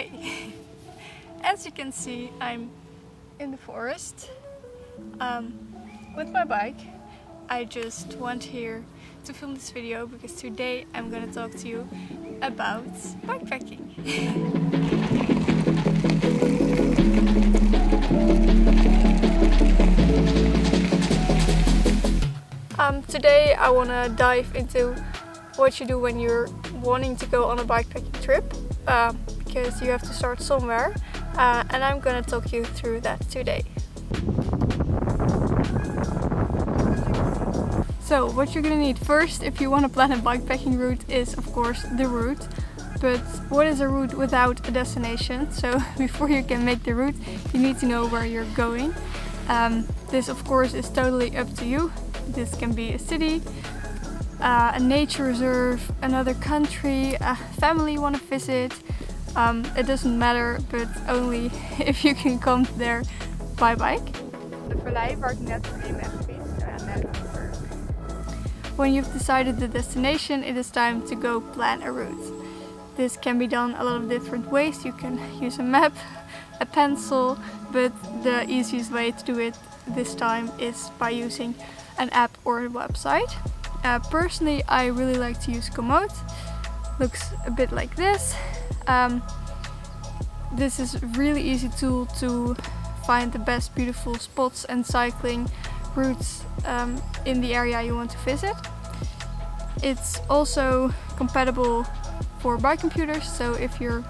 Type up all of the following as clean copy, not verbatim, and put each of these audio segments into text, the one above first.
Hi! As you can see, I'm in the forest with my bike. I just want here to film this video because today I'm gonna talk to you about bikepacking. Today I want to dive into what you do when you're wanting to go on a bikepacking trip, because you have to start somewhere, and I'm gonna talk you through that today. So what you're gonna need first if you want to plan a bikepacking route is of course the route. But what is a route without a destination? So before you can make the route, you need to know where you're going. This of course is totally up to you. This can be a city, a nature reserve, another country, a family you want to visit. It doesn't matter, but only if you can come there by bike. When you've decided the destination, it is time to go plan a route. This can be done a lot of different ways. You can use a map, a pencil, but the easiest way to do it this time is by using an app or a website. Personally, I really like to use Komoot. Looks a bit like this. This is a really easy tool to find the best beautiful spots and cycling routes in the area you want to visit. It's also compatible for bike computers, so if you're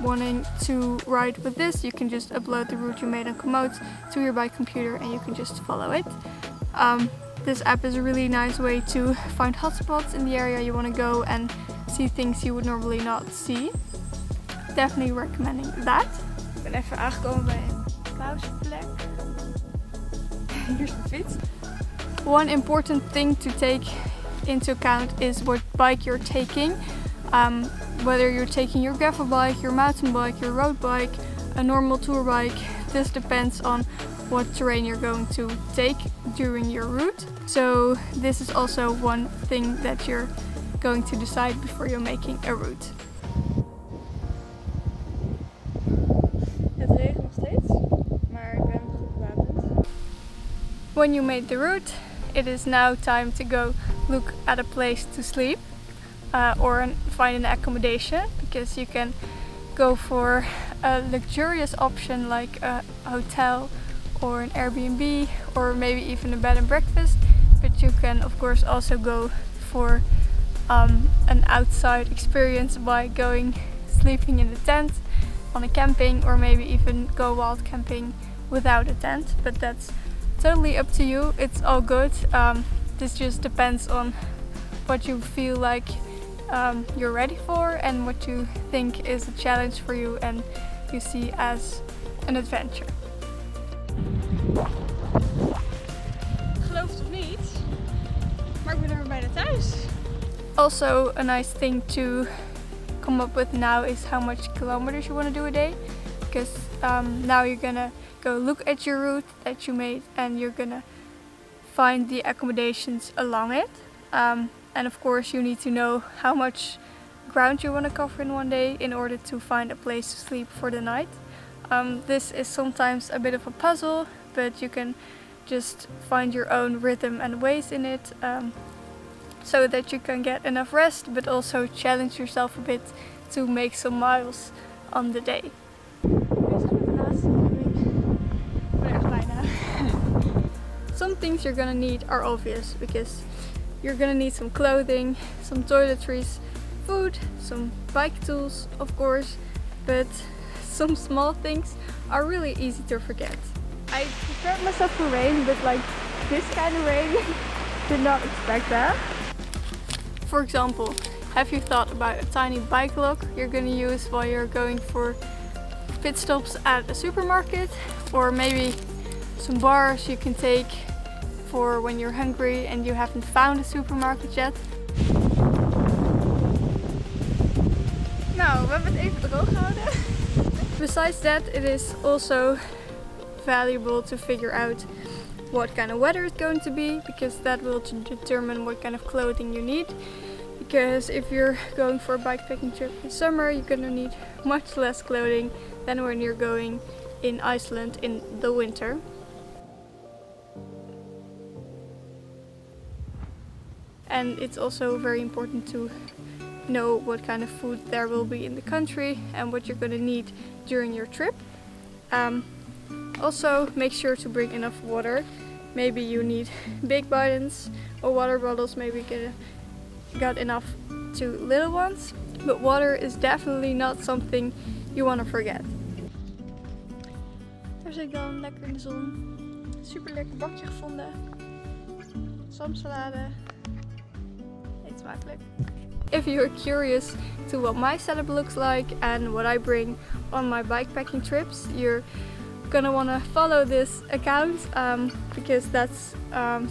wanting to ride with this, you can just upload the route you made on Komoot to your bike computer and you can just follow it. This app is a really nice way to find hotspots in the area you want to go and see things you would normally not see. Definitely recommending that. Ik ben even aangekomen bij een pauzeplek. Hier is de fiets. One important thing to take into account is what bike you're taking. Whether you're taking your gravel bike, your mountain bike, your road bike, a normal tour bike, this depends on what terrain you're going to take during your route. So this is also one thing that you're going to decide before you're making a route. Het regent nog steeds, maar ik ben goed gewapend. When you made the route, it is now time to go look at a place to sleep or find an accommodation, because you can go for a luxurious option like a hotel or an Airbnb or maybe even a bed and breakfast, but you can of course also go for an outside experience by sleeping in the tent on a camping, or maybe even go wild camping without a tent, but that's totally up to you. It's all good. This just depends on what you feel like you're ready for and what you think is a challenge for you and you see as an adventure. Geloof het of niet, maar ik ben er bijna thuis. Also, a nice thing to come up with now is how much kilometers you want to do a day, because now you're gonna go look at your route that you made and you're gonna find the accommodations along it. And of course you need to know how much ground you want to cover in one day in order to find a place to sleep for the night. This is sometimes a bit of a puzzle, but you can just find your own rhythm and ways in it, so that you can get enough rest but also challenge yourself a bit to make some miles on the day. Some things you're gonna need are obvious, because you're gonna need some clothing, some toiletries, food, some bike tools of course, but some small things are really easy to forget. I prepared myself for rain, but like this kind of rain, did not expect that. For example, have you thought about a tiny bike lock you're gonna use while you're going for pit stops at a supermarket, or maybe some bars you can take for when you're hungry and you haven't found a supermarket yet? Nou, we hebben het even droog gehouden. Besides that, it is also valuable to figure out what kind of weather it's going to be, because that will determine what kind of clothing you need. because if you're going for a bikepacking trip in summer, you're gonna need much less clothing than when you're going in Iceland in the winter. And it's also very important to know what kind of food there will be in the country and what you're gonna need during your trip. Also make sure to bring enough water. Maybe you need big buttons or water bottles, maybe got enough to little ones. But water is definitely not something you want to forget. Daar zit ik dan lekker in de zon. Super lekker bakje gevonden. Zalmsalade. Eet smakelijk. If you're curious to what my setup looks like and what I bring on my bikepacking trips, you're gonna want to follow this account because that's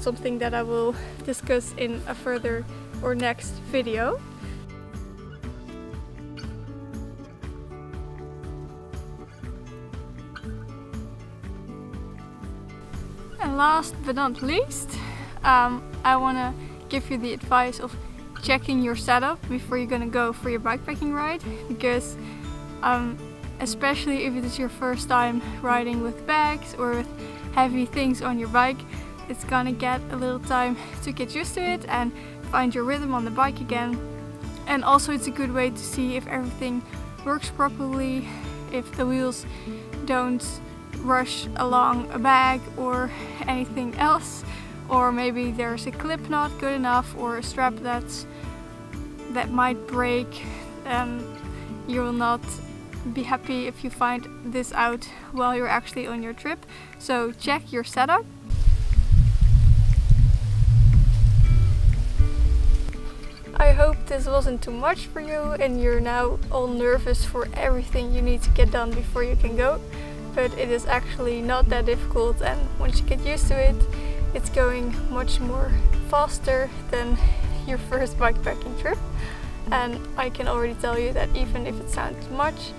something that I will discuss in a further or next video. And last but not least, I want to give you the advice of checking your setup before you're gonna go for your bikepacking ride, because especially if it is your first time riding with bags or with heavy things on your bike, it's gonna get a little time to get used to it and find your rhythm on the bike again. And also it's a good way to see if everything works properly, if the wheels don't rush along a bag or anything else, or maybe there's a clip not good enough or a strap that might break. You will not be happy if you find this out while you're actually on your trip. So check your setup. I hope this wasn't too much for you and you're now all nervous for everything you need to get done before you can go. But it is actually not that difficult, and once you get used to it, it's going much more faster than your first bikepacking trip. And I can already tell you that even if it sounds much,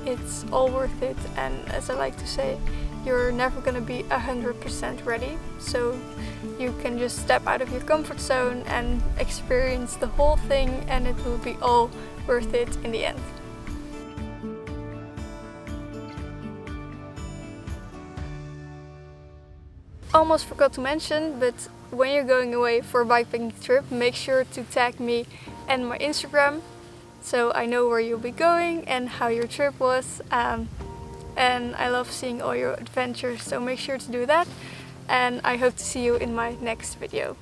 it's all worth it. And as I like to say, you're never gonna be 100% ready. So you can just step out of your comfort zone and experience the whole thing, and it will be all worth it in the end. Almost forgot to mention, but when you're going away for a bikepacking trip, make sure to tag me and my Instagram so I know where you'll be going and how your trip was. And I love seeing all your adventures, so make sure to do that. And I hope to see you in my next video.